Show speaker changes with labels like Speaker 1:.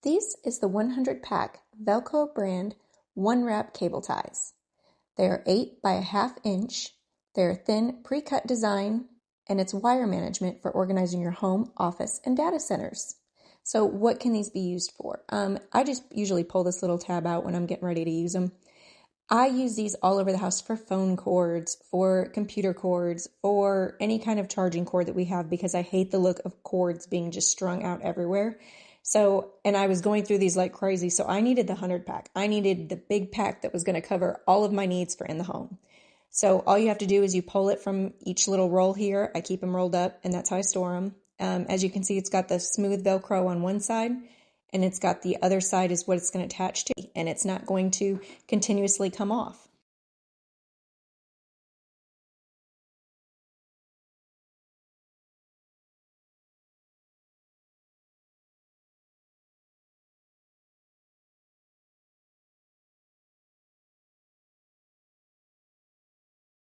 Speaker 1: This is the 100 pack Velcro brand one wrap cable ties. They are 8 by a half inch. They're thin pre-cut design and it's wire management for organizing your home, office, and data centers. So what can these be used for? I just usually pull this little tab out when I'm getting ready to use them. I use these all over the house for phone cords, for computer cords, for any kind of charging cord that we have because I hate the look of cords being just strung out everywhere. So, and I was going through these like crazy, so I needed the 100 pack. I needed the big pack that was going to cover all of my needs for in the home. So all you have to do is you pull it from each little roll here. I keep them rolled up and that's how I store them. As you can see, it's got the smooth Velcro on one side and it's got the other side is what it's going to attach to and it's not going to continuously come off.